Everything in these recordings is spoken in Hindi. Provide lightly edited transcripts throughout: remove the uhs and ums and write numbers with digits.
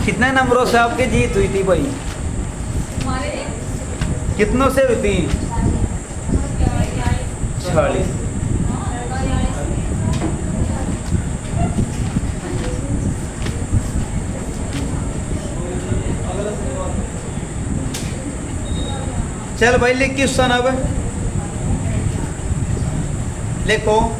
कितने नंबरों से आपकी जीत हुई थी भाई? कितनों से हुई थी? 46। चल भाई लिख क्वेश्चन अब लिखो।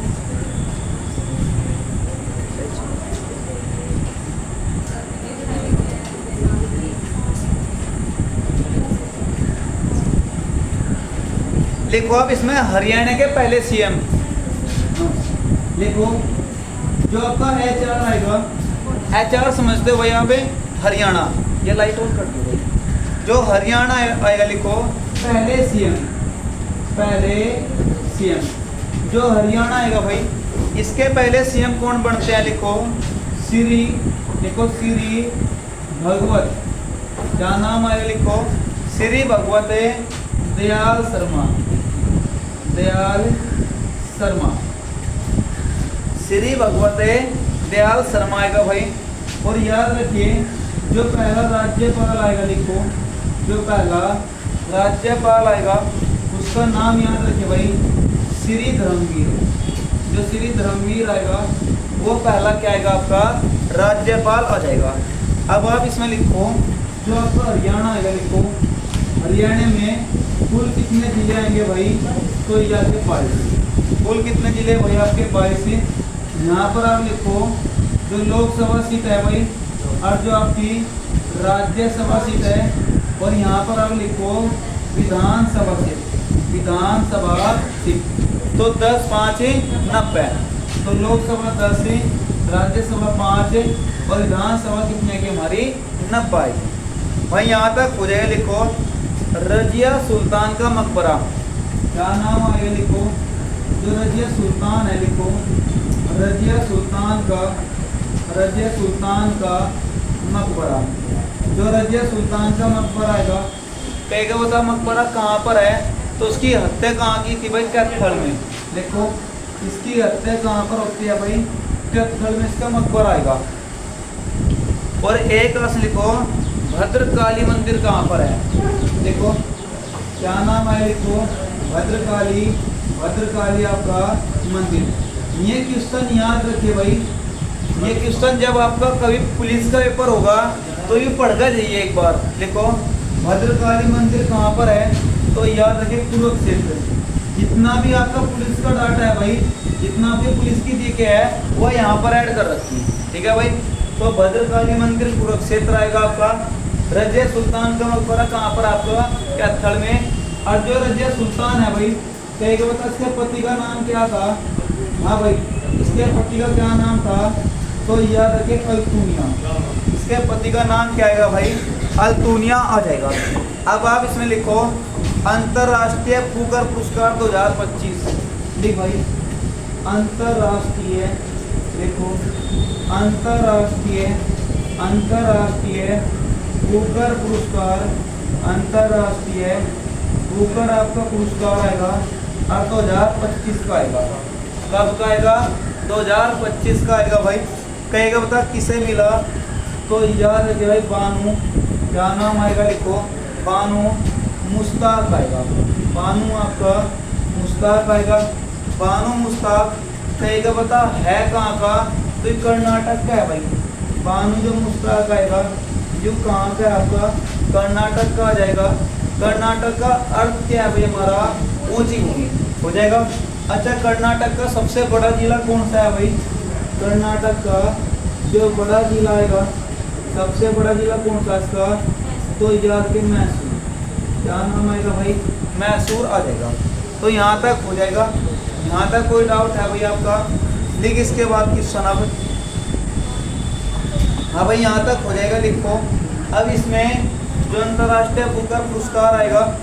लिखो अब इसमें हरियाणा के पहले सीएम लिखो। जो आपका HR आएगा, HR समझते हो यहाँ पे हरियाणा, ये लाइट ऑन कर दो भाई। जो हरियाणा आएगा लिखो पहले सीएम। जो हरियाणा आएगा भाई, इसके पहले सीएम कौन बनते हैं? लिखो श्री, लिखो श्री भगवत, क्या नाम आएगा? लिखो श्री भगवत दयाल शर्मा, दयाल शर्मा, श्री भगवत दयाल शर्मा आएगा भाई। और याद रखिए जो पहला राज्यपाल आएगा, लिखो जो पहला राज्यपाल आएगा उसका नाम याद रखिए भाई, श्री धर्मवीर। जो श्री धर्मवीर आएगा वो पहला क्या आएगा? आपका राज्यपाल आ जाएगा। अब आप इसमें लिखो जो आपका हरियाणा आएगा, लिखो हरियाणा में कुल कितने जिले आएंगे भाई? तो ये आपके 22। कुल कितने जिले भाई? आपके 22। यहाँ पर आप लिखो जो लोकसभा सीट है भाई और जो आपकी राज्यसभा सीट है, और यहाँ पर आप लिखो विधानसभा सीट, विधानसभा सीट। तो 10, 5, 90। तो लोकसभा 10, राज्यसभा 5 और विधानसभा कितने की हमारी? 90 आएगी भाई। यहाँ तक हो जाएगा। लिखो रजिया सुल्तान का मकबरा, क्या नाम आएगा? लिखो जो रजिया सुल्तान है, लिखो रजिया सुल्तान का मकबरा। जो रजिया सुल्तान का मकबरा आएगा, कहेगा बता मकबरा कहाँ पर है? तो उसकी हत्या कहाँ की थी भाई? कैथल में। देखो इसकी हत्या कहाँ पर होती है भाई? कैथल में इसका मकबरा आएगा। और एक रस लिखो भद्रकाली मंदिर कहाँ पर है? देखो क्या नाम है? लिखो भद्रकाली आपका मंदिर। ये क्वेश्चन याद रखिए भाई, ये क्वेश्चन जब आपका कभी पुलिस का पेपर होगा तो ये पढ़कर जाइए एक बार। लिखो भद्रकाली मंदिर कहाँ पर है? तो याद रखिए कुरुक्षेत्र। जितना भी आपका पुलिस का डाटा है भाई, जितना भी पुलिस की जीके है वो यहाँ पर ऐड कर रखी है, ठीक है भाई। तो भद्रकाली मंदिर कुरुक्षेत्र आएगा आपका। रजिया सुल्तान का मकबरा कहाँ पर? आपका कैथल में। और जो रजिया सुल्तान है भाई, कहेगा बता इसके पति का नाम क्या था? हाँ भाई इसके पति का क्या नाम था? तो याद रखिए अल्तुनिया। इसके पति का नाम क्या आएगा भाई? अल्तुनिया आ जाएगा। अब आप इसमें लिखो अंतरराष्ट्रीय फूकर पुरस्कार 2025। लिख भाई अंतरराष्ट्रीय, लिखो अंतरराष्ट्रीय फूकर पुरस्कार, अंतरराष्ट्रीय फूकर आपका पुरस्कार आएगा और 2025 का आएगा। कब का आएगा? 2025 का आएगा भाई। कहेगा बता किसे मिला? तो याद रखिए भाई बानू, क्या नाम आएगा? लिखो बानू मुश्ताक आएगा। बानू आपका मुश्ताक आएगा। बानू मुश्ताक कहेगा बता है कहाँ का? तो ये कर्नाटक का है भाई। बानू जो मुश्ताक आएगा जो कहाँ का है? आपका कर्नाटक का आ जाएगा। कर्नाटक का अर्थ क्या है भाई? हमारा ऊंची भूमि हो जाएगा। अच्छा कर्नाटक का सबसे बड़ा जिला कौन सा है भाई? कर्नाटक का जो बड़ा जिला आएगा, सबसे बड़ा जिला कौन सा इसका? तो याद के मैसूर, क्या नाम आएगा भाई? मैसूर आ जाएगा। तो यहाँ तक हो जाएगा। यहाँ तक कोई डाउट है भाई आपका? लिख इसके बाद क्वेश्चन अब। हाँ भाई यहाँ तक हो जाएगा। लिखो अब इसमें जो अंतर्राष्ट्रीय बुकर पुरस्कार आएगा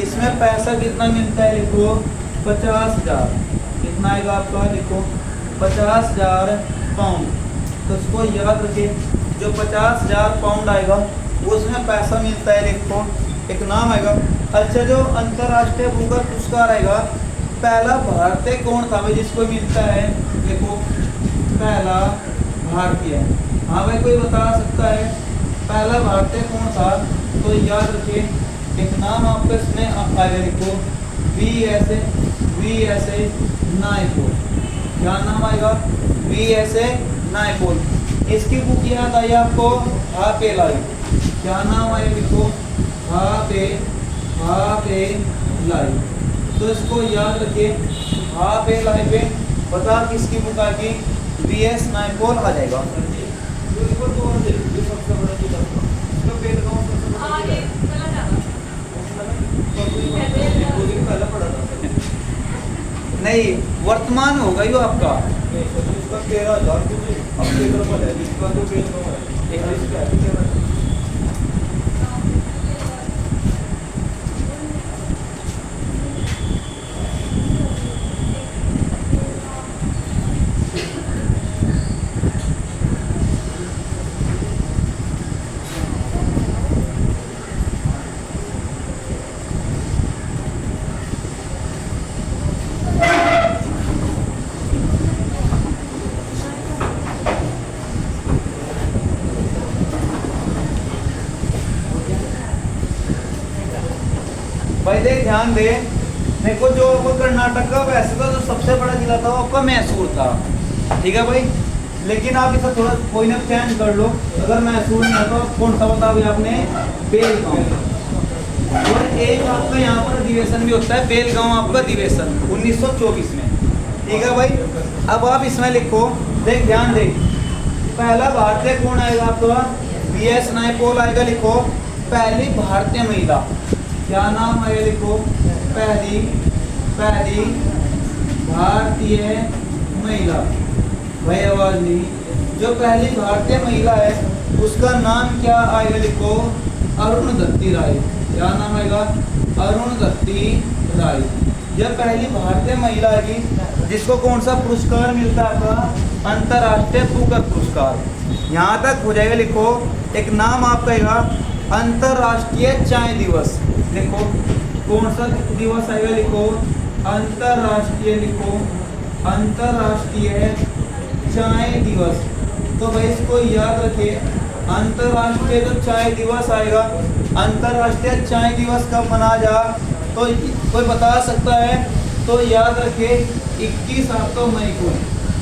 इसमें पैसा कितना मिलता है? लिखो 50,000। कितना आएगा आपका? लिखो 50,000 पाउंड। तो उसको याद रखिए जो 50,000 पाउंड आएगा वो उसमें पैसा मिलता है। लिखो एक नाम आएगा। अच्छा जो अंतर्राष्ट्रीय बुकर पुरस्कार आएगा पहला भारतीय कौन था भाई जिसको मिलता है, देखो पहला भारतीय। हाँ भाई कोई बता सकता है पहला भारतीय कौन था? तो याद रखिए एक नाम आपका इसमें आएगा, लिखो वी एस ए नायपॉल। क्या नाम आएगा? V S A Naipaul. इसकी बुक याद आई आपको? हापे लाई। क्या नाम आएगा? लिखो हापे लाई। तो इसको याद रखिए, हापे लाई पे बता किसकी बुक आएगी? वी एस नायपॉल आ जाएगा। नहीं वर्तमान होगा यो आपका। भाई देख ध्यान दे, देखो जो आपको कर्नाटक का वैसे तो जो सबसे बड़ा जिला था वो आपका मैसूर था, ठीक है भाई। लेकिन आप इसे थोड़ा कोई ना चेंज कर लो, अगर मैसूर नहीं है तो कौन सा बता भाई आपने? बेलगांव। और एक आपका यहाँ पर अधिवेशन भी होता है बेलगांव आपका अधिवेशन 1924 में, ठीक है भाई। अब आप इसमें लिखो, देख ध्यान दे, पहला भारतीय कौन आएगा आपका? वी एस नायपॉल आएगा। लिखो पहली भारतीय महिला, क्या नाम है? लिखो पहली भारतीय महिला। भाई आवाज नहीं, जो पहली भारतीय महिला है उसका नाम क्या आएगा? लिखो अरुणधति राय। क्या नाम आएगा? अरुणधति राय। यह पहली भारतीय महिला है जिसको कौन सा पुरस्कार मिलता है आपका? अंतर्राष्ट्रीय बुकर पुरस्कार। यहाँ तक हो जाएगा। लिखो एक नाम आपका आएगा अंतर्राष्ट्रीय चाय दिवस। लिखो कौन सा दिवस आएगा? लिखो अंतर्राष्ट्रीय, लिखो अंतर्राष्ट्रीय चाय दिवस। तो भाई इसको याद रखिए, अंतर्राष्ट्रीय जो चाय दिवस आएगा, अंतर्राष्ट्रीय चाय दिवस कब मनाया जा? तो कोई बता सकता है? तो याद रखिए 21 आपका मई को।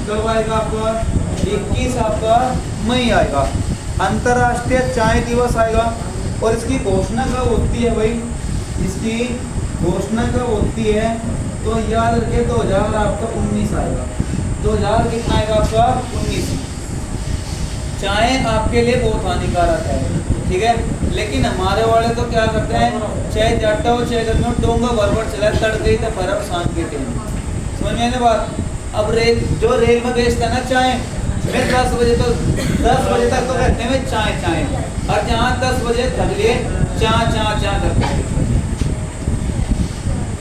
कब आएगा आपका? 21 आपका मई आएगा, अंतर्राष्ट्रीय चाय दिवस आएगा। और इसकी घोषणा कब होती है भाई? इसकी घोषणा कब होती है? तो याद रखिए 2000 आपका 19 आएगा। 2000 कितना आएगा आपका? 19। चाय आपके लिए बहुत हानिकारक है, ठीक है, लेकिन हमारे वाले तो क्या करते हैं, चाहे जाटा हो चाहे गर्मी हो, डोंगा भरभर चला तड़के तो भरभ शांत के टाइम। समझ में आने बात? अब जो रेल में बेचता है ना चाय, मैं 10 बजे तक तो कहते हैं चाय, और जहाँ 10 बजे थक लिए चा करते हैं।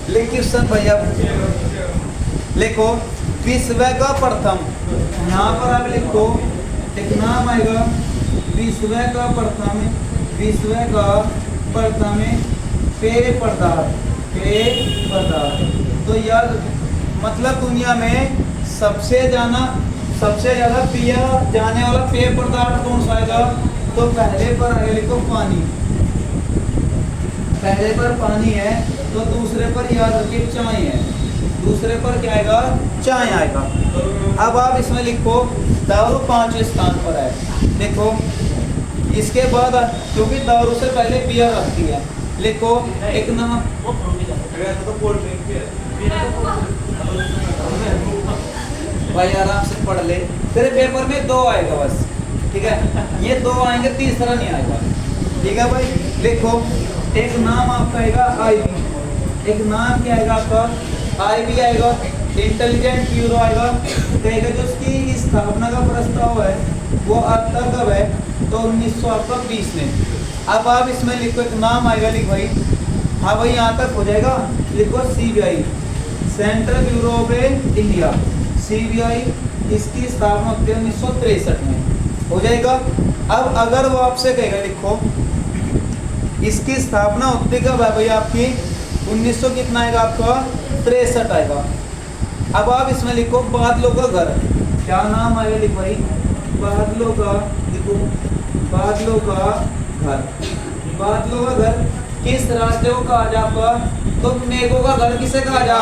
लेकिन सर भैया लिखो विश्व का प्रथम, यहाँ पर आप लिखो एक नाम आएगा विश्व का प्रथम पेय पदार्थ। तो यार मतलब दुनिया में सबसे ज्यादा पिया जाने वाला पेय पदार्थ कौन सा आएगा? तो पहले पर आएगा, लिखो पानी। पहले पर पानी है, तो दूसरे पर याद रखिए चाय है, दूसरे पर क्या आएगा? चाय आएगा। अब आप इसमें लिखो दारू 5वें स्थान पर है। देखो इसके बाद क्योंकि दारू से पहले बियर आती है, लिखो एक नाम भाई आराम से पढ़ ले, तेरे पेपर में 2 आएगा बस, ठीक है, ये 2 आएंगे, तीसरा नहीं आएगा, ठीक है भाई। लिखो एक नाम आपका आएगा आईबी, एक नाम क्या आएगा आपका? आईबी आएगा, इंटेलिजेंट ब्यूरो आएगा। कहेगा जो उसकी स्थापना का प्रस्ताव है वो आता कब है? तो 1920 में। अब आप इसमें लिखो एक नाम आएगा, लिख भाई, हाँ भाई यहाँ तक हो जाएगा। लिखो CBI, central bureau of India, CBI, इसकी स्थापना होती है 1963 में, हो जाएगा। अब अगर वो आपसे कहेगा, लिखो इसकी स्थापना होती कब है भाई आपकी? 1900 कितना आएगा आपका? 63 आएगा। अब आप इसमें लिखो बादलों का घर, क्या नाम आएगा लिखो भाई, बादलों का, देखो बादलों का घर। बादलों का घर किस राज्य को कहा जाता, तो मेघों का घर किसे कहा जा,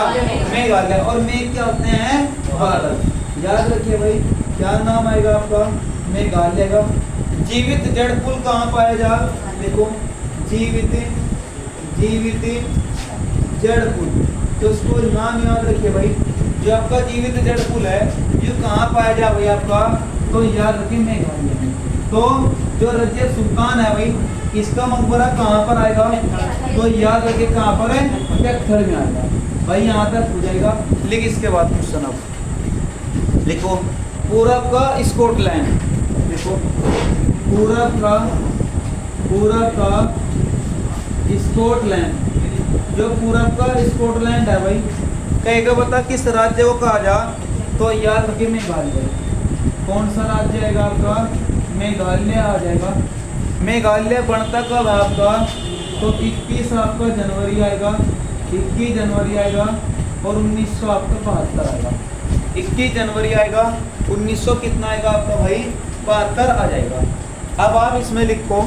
मेघालय। और मेघ क्या होते हैं, बादल। याद रखिए भाई, क्या नाम आएगा आपका, मेघालय का। जीवित जड़ पुल कहाँ पाया जा, देखो जीवित जड़ पुल, तो उसको नाम याद रखिए भाई। जो आपका जीवित जड़ पुल है ये कहाँ पाया जा भाई आपका, तो याद रखिए मेघालय में। तो जो रजिया सुल्तान है भाई, इसका मकबरा कहाँ पर आएगा, तो याद रखिए कहाँ पर है, कैथल में आएगा भाई। यहाँ तक हो जाएगा। लेकिन इसके बाद क्वेश्चन अब लिखो, पूरब का स्कॉटलैंड, देखो पूरब का स्कॉटलैंड, जो पूरब का स्कॉटलैंड है भाई, कहेगा बता किस राज्य को कहा जा, तो याद रखिए मेघालय। कौन सा राज्य आएगा आपका, मेघालय आ जाएगा। मेघालय बनता कब है आपका, तो 21 आपका जनवरी आएगा, 21 जनवरी आएगा। और 1900 आपका 72 आएगा, 21 जनवरी आएगा, 1900 कितना आएगा आपका भाई, 72 आ जाएगा। अब आप इसमें लिखो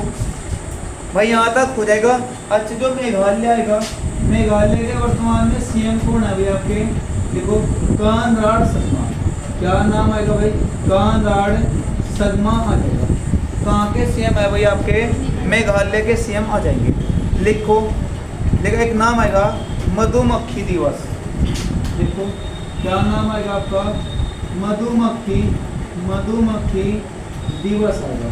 भाई, यहाँ तक हो जाएगा। अच्छा, जो मेघालय आएगा, मेघालय के वर्तमान में सीएम कौन है भाई आपके, देखो कानराड संगमा। क्या नाम आएगा भाई, कानराड संगमा आ जाएगा। कहाँ के सीएम है भाई आपके, मेघालय के सीएम आ जाएंगे। लिखो, देखो एक नाम आएगा मधुमक्खी दिवस, देखो क्या नाम आएगा आपका, मधुमक्खी दिवस आएगा।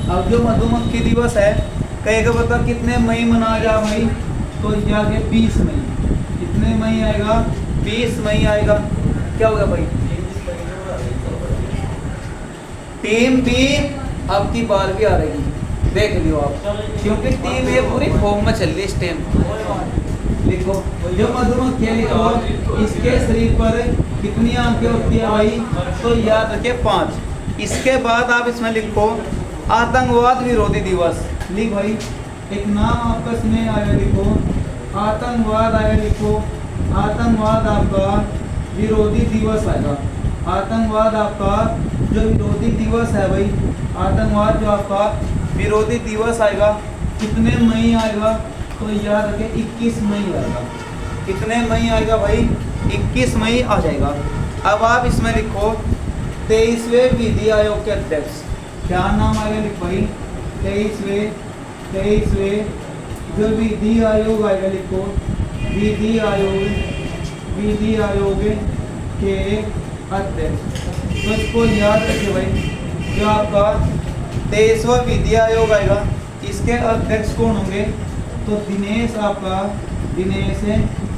अब जो मधुमक्खी दिवस है, कहेगा बता कितने मई मनाया जा भाई, तो जाके 20 मई। कितने मई आएगा, 20 मई आएगा। क्या होगा भाई, टीम भी अब की बार भी आ रही, देख लियो आप, क्योंकि टीम ये पूरी फॉर्म में चल रही इस टाइम। लिखो, जो मधुमक्खी है, लिखो इसके शरीर पर कितनी आंखें होती है भाई, तो याद रखिए 5। इसके बाद आप इसमें लिखो आतंकवाद विरोधी दिवस। लिख भाई, एक नाम आपका इसमें आया, लिखो आतंकवाद आया, लिखो आतंकवाद आपका विरोधी दिवस आएगा। आतंकवाद आपका जो विरोधी दिवस है भाई, आतंकवाद जो आपका विरोधी दिवस आएगा, कितने मई आएगा, तो याद रखें 21 मई आएगा। कितने मई आएगा भाई, 21 मई आ जाएगा। अब आप इसमें लिखो 23वें विधि आयोग के अध्यक्ष। क्या नाम आएगा, लिखो भाई 23वें जो विधि आयोग आएगा, लिखो विधि आयोग के अध्यक्ष। तो इसको याद रखिए भाई, जो आपका 23वां विधि आयोग आएगा, इसके अध्यक्ष कौन होंगे, तो दिनेश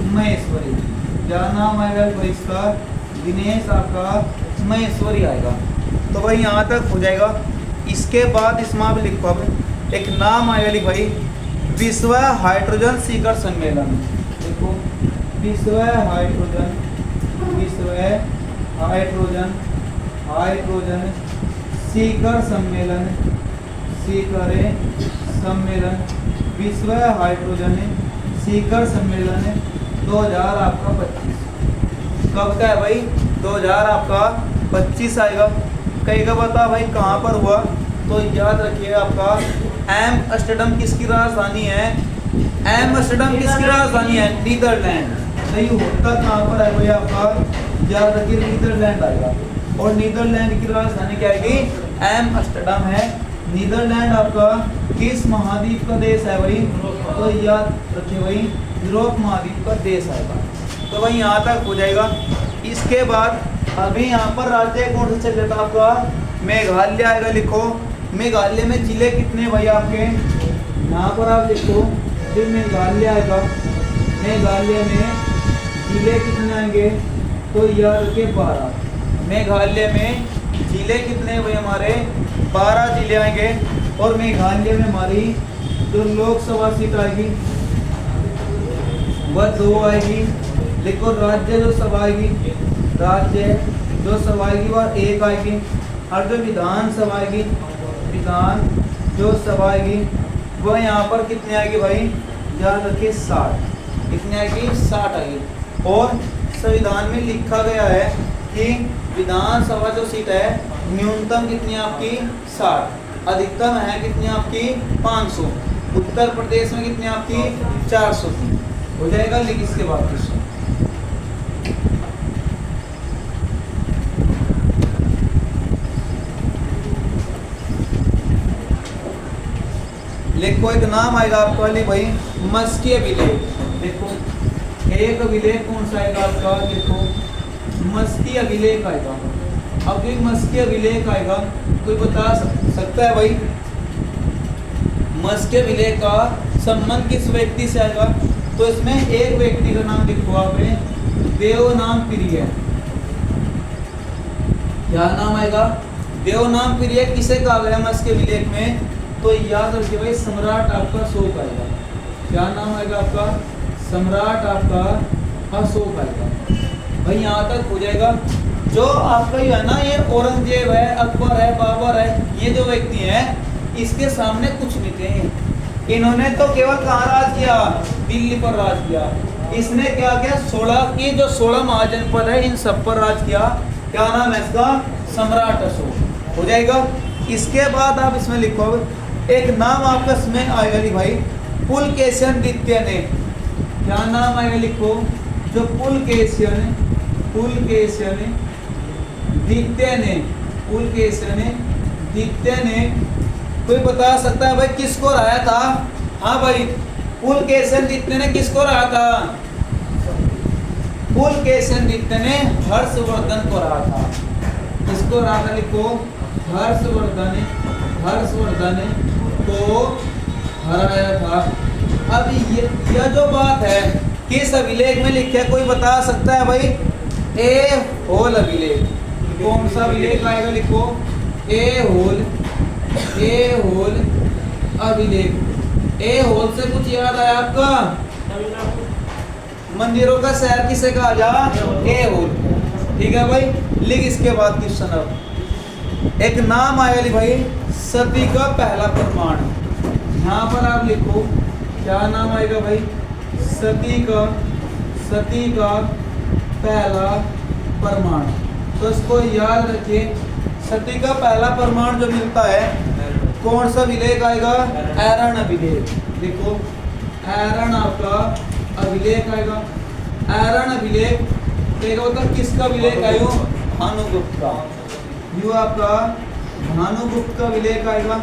महेश्वरी। क्या नाम आएगा भाई इसका, दिनेश आपका महेश्वरी आएगा। तो भाई यहाँ तक हो जाएगा। इसके बाद इसमें आप लिखो, अब एक नाम आएगा लिख भाई, विश्व हाइड्रोजन शिखर सम्मेलन। देखो विश्व हाइड्रोजन शिखर सम्मेलन, विश्व हाइड्रोजन शिखर सम्मेलन 2025 कब का है भाई, 2000 आपका 25 आएगा। कहेगा बता भाई कहाँ पर हुआ, तो याद रखिए आपका एम्स्टर्डम किसकी राजधानी है, एम्स्टर्डम किसकी राजधानी है, नीदरलैंड। नहीं होता कहाँ पर है भाई आपका, याद रखिए नीदरलैंड आएगा। और नीदरलैंड की राजधानी क्या आएगी, एम्स्टर्डम है। नीदरलैंड आपका किस महाद्वीप का देश है भाई, तो याद रखिए भाई यूरोप महाद्वीप का देश आएगा। तो भाई यहाँ तक हो जाएगा। इसके बाद अभी यहाँ पर राज्य कौन सा चल जाता आपका, मेघालय आएगा। लिखो मेघालय में जिले कितने भाई आपके, यहाँ पर आप लिखो जो मेघालय आएगा, मेघालय में जिले कितने आएंगे, तो याद रखिए 12। मेघालय में जिले कितने भाई हमारे, 12 जिले आएंगे। और मेघालय में हमारी जो लोकसभा सीट आएगी वह 2 आएगी। देखो राज्य जो सभा आएगी, राज्य जो सभा आएगी वह 1 आएगी। और जो विधानसभा आएगी, विधान जो सभा आएगी वह यहाँ पर कितने आएगी भाई, याद रखिए 60। कितनी आएगी 60 आएगी। और संविधान में लिखा गया है कि विधानसभा जो सीट है न्यूनतम कितनी आपकी 60, अधिकतम है कितनी आपकी 500। उत्तर प्रदेश में कितनी आपकी 400 हो जाएगा। लिख इसके बाद क्वेश्चन लिखो। एक नाम आएगा आपका अली भाई मस्की अभिलेख। देखो एक अभिलेख कौन सा आएगा आपका, देखो मस्की अभिलेख आएगा। अब जो मस्की अभिलेख आएगा कोई बता सकता है भाई मस्की अभिलेख का संबंध किस व्यक्ति से आएगा? तो इसमें एक व्यक्ति का नाम लिखो आपने, देवनाम प्रिय। क्या नाम आएगा? देवनाम प्रिय। किसे कहा गया मस्की अभिलेख में? तो याद रखिए भाई सम्राट आपका अशोक आएगा। क्या नाम आएगा आपका? सम्राट आपका अशोक आएगा। भाई यहाँ तक हो जाएगा। जो आपका ये है ना, ये औरंगजेब है, अकबर है, बाबर है, ये जो व्यक्ति है इसके सामने कुछ नहीं थे। इन्होंने तो केवल कहाँ राज किया? दिल्ली पर राज किया। इसने क्या किया? 16 महाजनपद है इन सब पर राज किया। क्या नाम है इसका? सम्राट अशोक हो जाएगा। इसके बाद आप इसमें लिखो एक नाम आपका इसमें आएगा भाई पुलकेशिन द्वितीय ने। क्या नाम आएगा? लिखो जो पुलकेशिन द्वितीय ने कोई बता सकता है भाई किसको हराया था? हाँ भाई पुलकेशिन द्वितीय ने किसको हराया था? पुलकेशिन द्वितीय ने हर्षवर्धन को हराया था। किसको हराया था? लिखो हर्षवर्धन को हराया था। अब यह जो बात है किस अभिलेख में लिखे कोई बता सकता है भाई? ए होल अभिलेख। कौन सा अभिलेख आएगा? लिखो ए होल अभिलेख। ए होल से कुछ याद आया आपका? मंदिरों का शहर किसे कहा जा? ए होल। ठीक है भाई। लिख इसके बाद क्वेश्चन। अब एक नाम आएगा भाई सती का पहला प्रमाण। यहाँ पर आप लिखो क्या नाम आएगा भाई? सती का पहला प्रमाण। तो इसको याद रखिए। सती का पहला प्रमाण जो मिलता है कौन सा अभिलेख आएगा? ऐरण अभिलेख। देखो ऐरण आपका अभिलेख आएगा। ऐरण अभिलेख मतलब किसका अभिलेख आएगा? भानुगुप्त का। यो आपका भानुगुप्त का अभिलेख आएगा।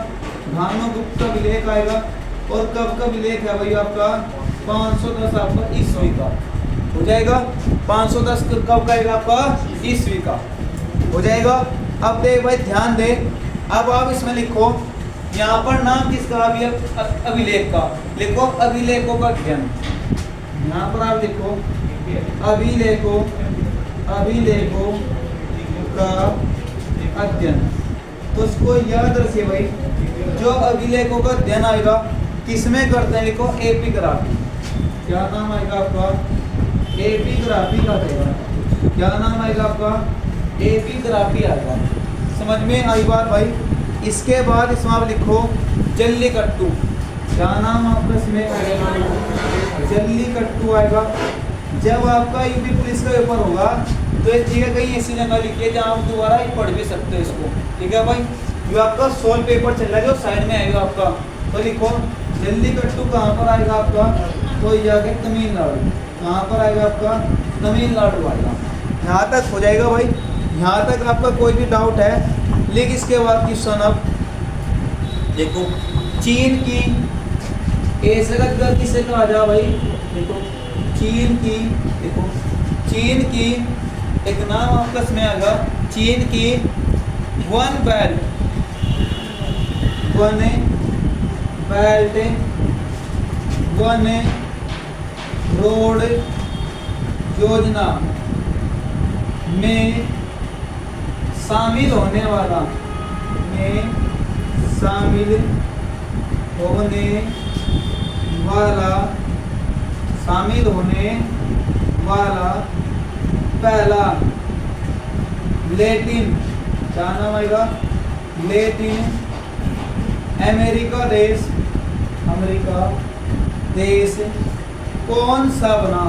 भानुगुप्त का अभिलेख आएगा। और कब का अभिलेख है भाई आपका? 510 आपका ईस्वी का हो जाएगा। 510 कब का आएगा आपका? ईस्वी का हो जाएगा। अब देख भाई ध्यान दे। अब आप इसमें लिखो यहाँ पर नाम किसका? अभिलेख का। लिखो अभिलेखों का अध्ययन। यहाँ पर आप लिखो अभिलेखों का अध्ययन। तो इसको याद रखिए भाई जो अभिलेखों का अध्ययन आएगा किसमें करते हैं? लिखो एपिग्राफी। क्या नाम आएगा आपका? एपिग्राफी का आएगा। क्या नाम आएगा आपका? एपिग्राफी आएगा। समझ में आई बात भाई? इसके बाद इसमें आप लिखो जल्लीकट्टू। क्या नाम आपका इसमें आएगा? जल्लीकट्टू आएगा। जब आपका यूपी पुलिस का पेपर होगा तो इस जगह कहीं ऐसी जगह लिखिए जहाँ आप दोबारा पढ़ भी सकते हो इसको। ठीक है भाई। जो आपका सोल पेपर चल रहा है जो साइड में आएगा आपका, तो लिखो जल्लीकट्टू कहाँ पर आएगा आपका? तो जाके तमिलनाडु। कहाँ पर आएगा आपका? तमिलनाडु आएगा। यहाँ तक हो जाएगा भाई। यहाँ तक आपका कोई भी डाउट है लिख इसके बाद क्वेश्चन। अब देखो चीन की किसे कहा जा भाई? देखो चीन की एक नाम आपका इसमें आएगा। चीन की वन बेल्ट वन रोड योजना में शामिल होने वाला पहला लैटिन। क्या नाम आएगा? लैटिन अमेरिका देश कौन सा बना,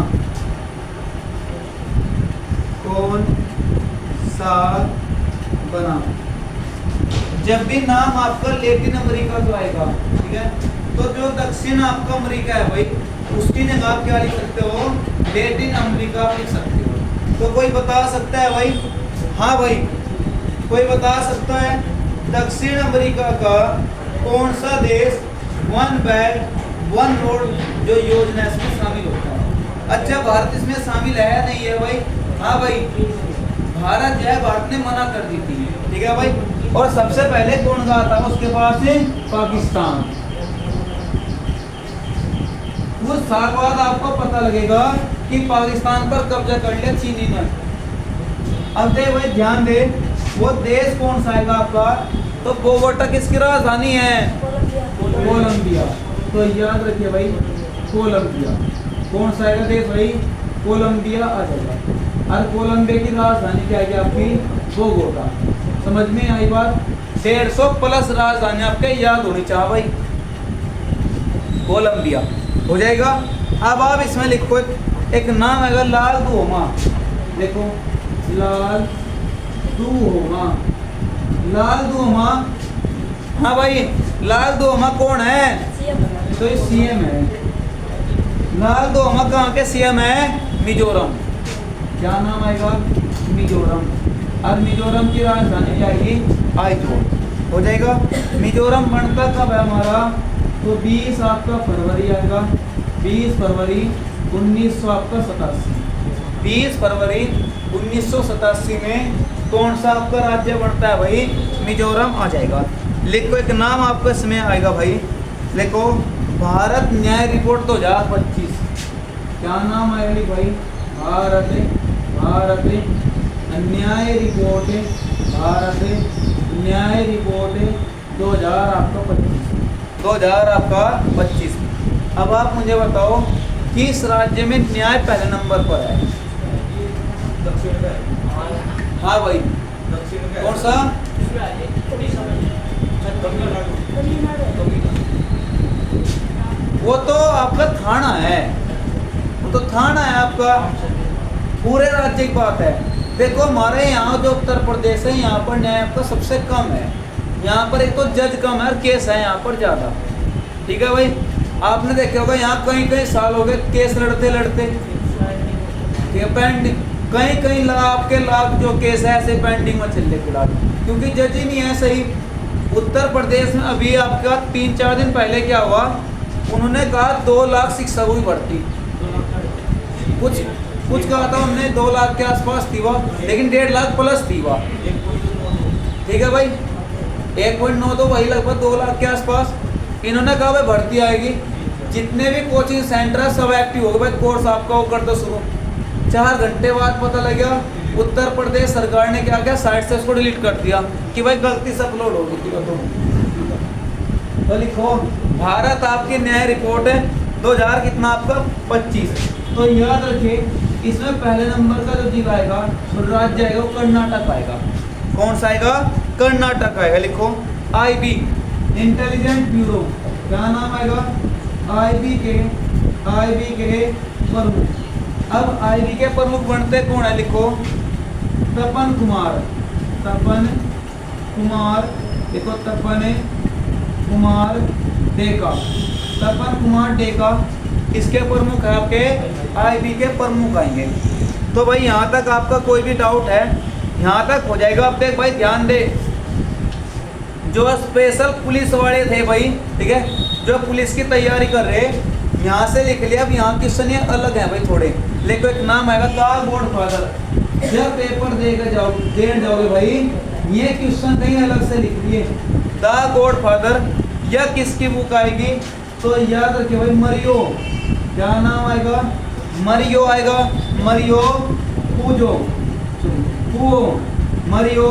कौन सा बना। जब भी नाम आपका लैटिन अमेरिका का आएगा, ठीक है, तो जो दक्षिण आपका अमेरिका है भाई, उसकी जगह आप क्या लिख सकते हो, लैटिन अमेरिका आप लिख सकते हो। तो कोई बता सकता है भाई, हाँ भाई कोई बता सकता है दक्षिण अमेरिका का कौन सा देश वन बेल्ट वन रोड जो योजना है इसमें शामिल होता है। अच्छा, भारत इसमें शामिल है नहीं है भाई, हाँ भाई भारत जो है, भारत ने मना कर दी थी, ठीक है भाई। और सबसे पहले कौन गया था उसके पास है, पाकिस्तान। उस साल बाद आपको पता लगेगा कि पाकिस्तान पर कब्जा कर लिया चीनी ने। अब दे भाई ध्यान दे, वो देश कौन सा आएगा आपका, तो बोगोटा किसकी राजधानी है, कोलंबिया। तो याद रखिए भाई कोलंबिया, कौन सा आएगा देश भाई, कोलंबिया आ जाएगा। और कोलंबिया की राजधानी क्या आएगी आपकी, बोगोटा। समझ में आई बात। 150 प्लस राजधानी आपके याद होनी चाहिए भाई, कोलंबिया हो जाएगा। अब आप इसमें लिखो एक नाम है लाल दुहोमा, देखो लाल दुहोमा, लाल दुहोमा, हाँ भाई लाल दुहोमा कौन है, तो ये सीएम है। लाल दुहोमा कहाँ के सीएम है, मिजोरम। क्या नाम आएगा, मिजोरम। और मिजोरम की राजधानी क्या आएगी, आइजोल हो जाएगा। मिजोरम बनता कब है हमारा, तो 20 आपका फरवरी आएगा, 20 फरवरी 1987। 20 फरवरी 1987 में कौन सा आपका राज्य बनता है भाई, मिजोरम आ जाएगा। लिखो एक नाम आपका इसमें आएगा भाई, देखो भारत न्याय रिपोर्ट 2025। क्या नाम आएगा भाई, भारत न्याय रिपोर्ट, भारत न्याय रिपोर्ट 2025। अब आप मुझे बताओ किस राज्य में न्याय पहले नंबर पर है, हाँ भाई कौन सा, वो तो आपका थाना है, वो तो थाना है आपका, पूरे राज्य की बात है। देखो हमारे यहाँ जो उत्तर प्रदेश है, यहाँ पर न्याय आपका सबसे कम है। यहाँ पर एक तो जज कम है और केस है यहाँ पर ज़्यादा, ठीक है भाई। आपने देखा होगा यहाँ कई साल हो गए केस लड़ते, ठीक है, पेंडिंग, कई लाख जो केस है ऐसे पेंडिंग में चल रहे फिलहाल, क्योंकि जज ही नहीं है सही। उत्तर प्रदेश में अभी आपका 3-4 दिन पहले क्या हुआ, उन्होंने कहा 2 लाख शिक्षकों की भर्ती, कुछ कहा था उन्होंने 2 लाख के आसपास थी वह, लेकिन 1.5 लाख प्लस थी वह, ठीक है भाई। 1.9 तो वही लगभग 2 लाख के आसपास। इन्होंने कहा भाई भर्ती आएगी, जितने भी कोचिंग सेंटर है सब एक्टिव हो गए भाई, कोर्स आपका वो कर दो शुरू। 4 घंटे बाद पता लगा उत्तर प्रदेश सरकार ने क्या किया, साइट से उसको डिलीट कर दिया कि भाई गलती से अपलोड हो गई। तो लिखो भारत आपकी न्याय रिपोर्ट है 2000 कितना आपका 25। तो याद रखिए इसमें पहले नंबर का जो जिला आएगा, राज्य आएगा, वो कर्नाटक आएगा। कौन सा आएगा, कर्नाटक आएगा। लिखो आईबी, इंटेलिजेंट ब्यूरो, क्या नाम आएगा, आईबी के प्रमुख। अब आईबी के प्रमुख बनते कौन है, लिखो तपन कुमार, देखो तपन कुमार डेका, तपन कुमार डेका इसके प्रमुख है, आपके आईबी के प्रमुख आएंगे। तो भाई यहाँ तक आपका कोई भी डाउट है, यहाँ तक हो जाएगा। अब देख भाई ध्यान दे, जो स्पेशल पुलिस वाले थे भाई, ठीक है, जो पुलिस की तैयारी कर रहे, यहाँ से लिख लिया। अब यहाँ क्वेश्चन ये अलग है भाई थोड़े, लेकिन एक नाम आएगा द गॉडफादर। जब पेपर देने जाओगे भाई, ये क्वेश्चन कहीं अलग से लिख दिए, द गॉडफादर, यह किसकी बुक आएगी, तो याद रखिए भाई मरियो, क्या नाम आएगा, मरियो आएगा, मरियो पूजो, मरियो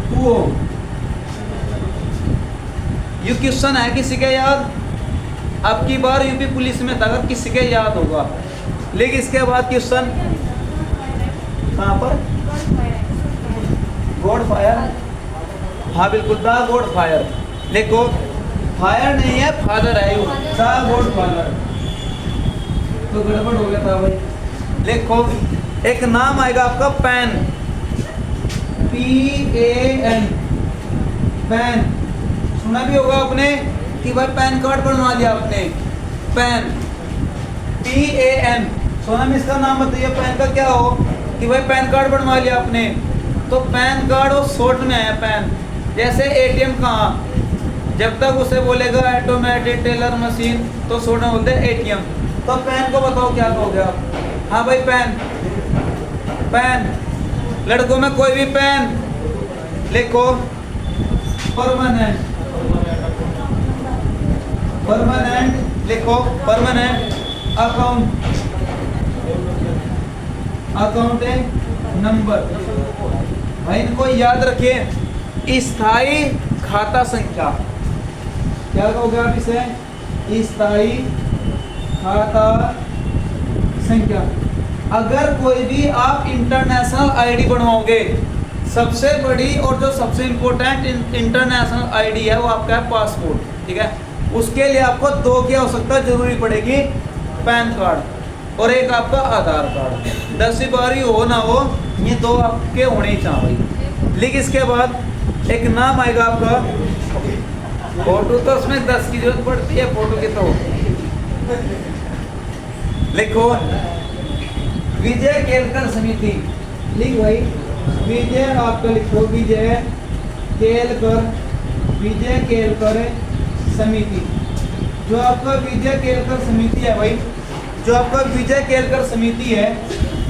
पुओ। ये क्वेश्चन है किसी के याद, अब की बार यूपी पुलिस में था, अगर किसी के याद होगा। लेकिन इसके बाद क्वेश्चन कहाँ पर, गॉड फायर, हाँ बिल्कुल द गॉड फायर। देखो फायर नहीं है, फादर है, द गॉड फादर। तो गड़बड़ हो गया था भाई। देखो एक नाम आएगा आपका पैन, PAN, पैन। सुना भी होगा आपने कि भाई पैन कार्ड बनवा लिया आपने, पैन, PAN। सोना में इसका नाम बताइए पैन का क्या हो, कि भाई पैन कार्ड बनवा लिया आपने। तो पैन कार्ड वो शॉर्ट में है पैन। जैसे ATM कहाँ, जब तक उसे बोलेगा ऑटोमेटिक टेलर मशीन तो शॉर्ट में बोलते हैं ATM। तो पैन को बताओ क्या कहोगे आप? हाँ भाई पैन, पैन। लड़कों में कोई भी पैन लिखो। परमानेंट, परमानेंट लिखो, परमानेंट। Account, account number. भाई इनको याद रखिए। स्थायी खाता संख्या, क्या कहोगे आप इसे? स्थायी खाता संख्या। अगर कोई भी आप इंटरनेशनल आईडी बनवाओगे, सबसे बड़ी और जो सबसे इंपॉर्टेंट इंटरनेशनल आईडी है वो आपका है पासपोर्ट, ठीक है। उसके लिए आपको दो की आवश्यकता जरूरी पड़ेगी, पैन कार्ड और एक आपका आधार कार्ड। 10वीं 12वीं हो ना हो, ये दो आपके होने ही चाहिए। लेकिन इसके बाद एक नाम आएगा आपका, फोटो तो उसमें 10 की जरूरत पड़ती है, फोटो की तो लिखो विजय केलकर समिति। लिख भाई विजय, आपका लिखो विजय केलकर, विजय केलकर समिति। जो आपका विजय केलकर समिति है भाई, जो आपका विजय केलकर समिति है,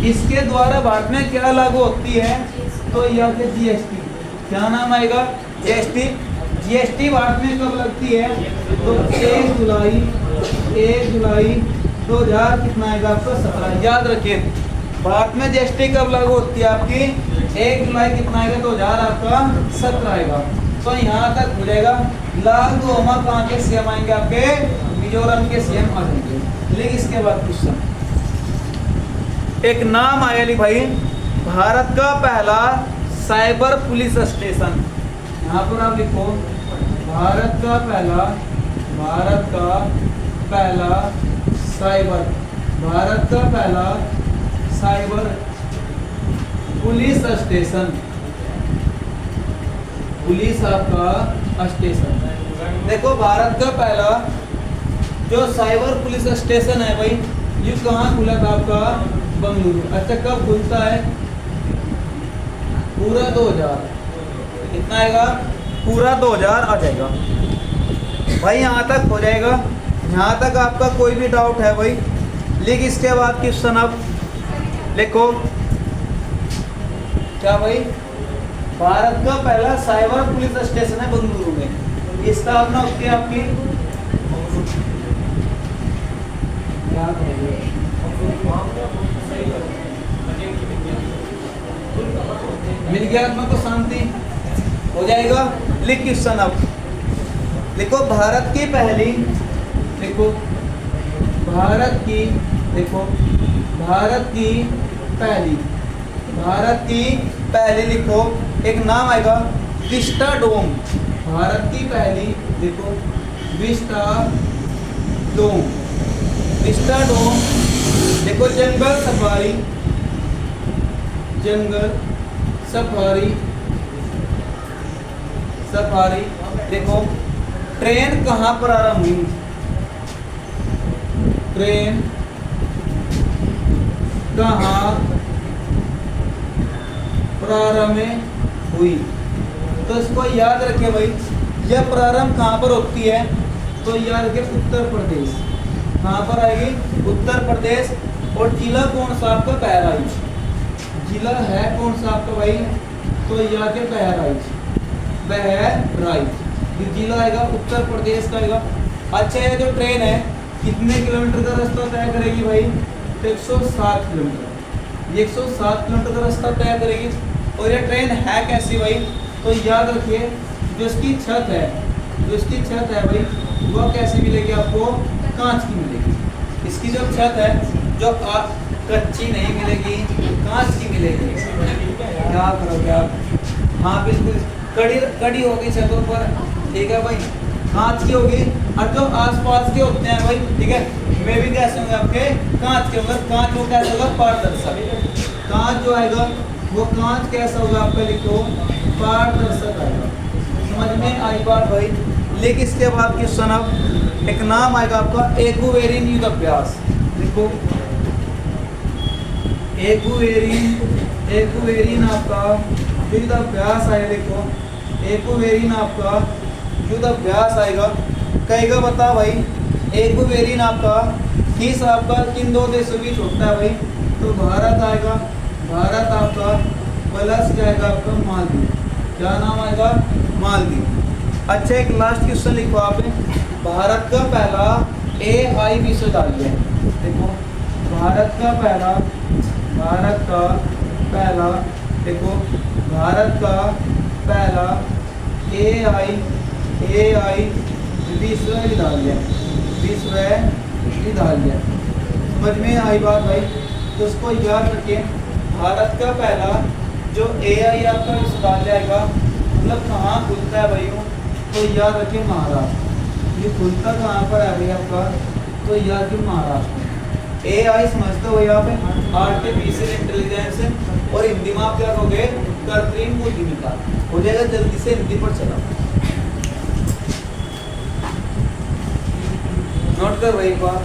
इसके द्वारा भारत में क्या लागू होती है? तो यह GST। क्या नाम आएगा? GST। GST भारत में कब लगती है? तो 1 जुलाई 2000 कितना आएगा आपका? 17। याद रखिए भारत में GST कब लागू होती है आपकी? 1 जुलाई कितना आएगा? 2000 आपका 17 आएगा। तो यहाँ तक हो जाएगा। लागू होगा कहाँ के CM आएंगे आपके? मिजोरम के CM आ जाएंगे। लेकिन इसके बाद क्वेश्चन, एक नाम आया भाई, भारत का पहला साइबर पुलिस स्टेशन। यहाँ पर आप लिखो भारत का पहला साइबर पुलिस स्टेशन, पुलिस आपका स्टेशन। देखो भारत का पहला जो साइबर पुलिस स्टेशन है भाई, ये कहाँ खुला था आपका? बंगलुरु। अच्छा कब खुलता है? पूरा 2000। कितना आएगा? पूरा 2000 आ जाएगा भाई। यहाँ तक हो जाएगा। यहाँ तक आपका कोई भी डाउट है भाई? लेकिन इसके बाद क्वेश्चन अब लिखो क्या भाई? भारत का पहला साइबर पुलिस स्टेशन है बंगलुरु में। इसका अपना होती है आपकी क्या मिल गया आत्मा को शांति हो जाएगा। लिख क्वेश्चन अब लिखो भारत की पहली, देखो भारत की, देखो भारत की पहली लिखो। एक नाम आएगा विस्टाडोम। भारत की पहली देखो विस्टाडोम। विस्टाडोम देखो जंगल सफारी, जंगल सफारी, सफारी। देखो ट्रेन कहाँ प्रारंभ हुई? ट्रेन कहाँ प्रारंभ हुई? तो इसको याद रखिए भाई, यह प्रारंभ कहाँ पर होती है? तो याद रखिए उत्तर प्रदेश। कहाँ पर आएगी? उत्तर प्रदेश। और जिला कौन सा आपका? बहराइच। जिला है कौन सा आपका भाई? तो याद है बहराइच, बहराइच। ये जिला आएगा उत्तर प्रदेश का आएगा। अच्छा ये जो ट्रेन है कितने किलोमीटर का रास्ता तय करेगी भाई? 107 किलोमीटर। ये 107 किलोमीटर का रास्ता तय करेगी। और ये ट्रेन है कैसी भाई? तो याद रखिए जो इसकी छत है, जो इसकी छत है भाई, वह कैसी मिलेगी आपको? कांच की मिलेगी। इसकी जो छत है जो कच्ची नहीं मिलेगी, कांच की मिलेगी। क्या करोगे आप? हाँ बिल्कुल, कड़ी होगी छतों पर, ठीक है भाई, कांच की होगी। और जो आसपास के होते हैं भाई, ठीक है, वे भी कैसे होंगे आपके कांच के होंगे। कांच वो कैसा होगा, पारदर्शक। कांच जो आएगा वो कांच कैसा होगा आपका, लिखो पारदर्शक आएगा। समझ में आई बात भाई। लेकिन इसके बाद क्वेश्चन अब एक नाम आएगा आपका एक्वेरियन युद्ध अभ्यास। देखो एक्वेरियन आपका युद्ध अभ्यास आएगा। देखो एक्वेरियन आपका युद्ध अभ्यास आएगा। कहेगा बता भाई एक्वेरियन आपका किस आपका किन दो देशों के बीच होता है भाई। तो भारत आएगा, भारत आपका प्लस क्या आएगा आपका मालदीव। क्या नाम आएगा, मालदीव। अच्छा एक लास्ट क्वेश्चन लिखो आप, भारत का पहला AI विश्वविद्यालय। देखो भारत का पहला देखो भारत का पहला AI विश्वविद्यालय। समझ में आई बात भाई। तो उसको याद रखिए, भारत का पहला जो AI आपका विश्वविद्यालय आएगा, मतलब कहाँ खुलता है भाइयों, तो याद रखिए महाराष्ट्र। ये खुलता कहाँ पर है भाई आपका, तो याद रखिए महाराष्ट्र। AI समझते हो यहाँ पे आर्टिफिशियल इंटेलिजेंस, और हिंदी में आप क्या कहोगे, कृत्रिम बुद्धिमत्ता। हो जाएगा जल्दी से हिंदी पर चला, नोट कर भाई बात।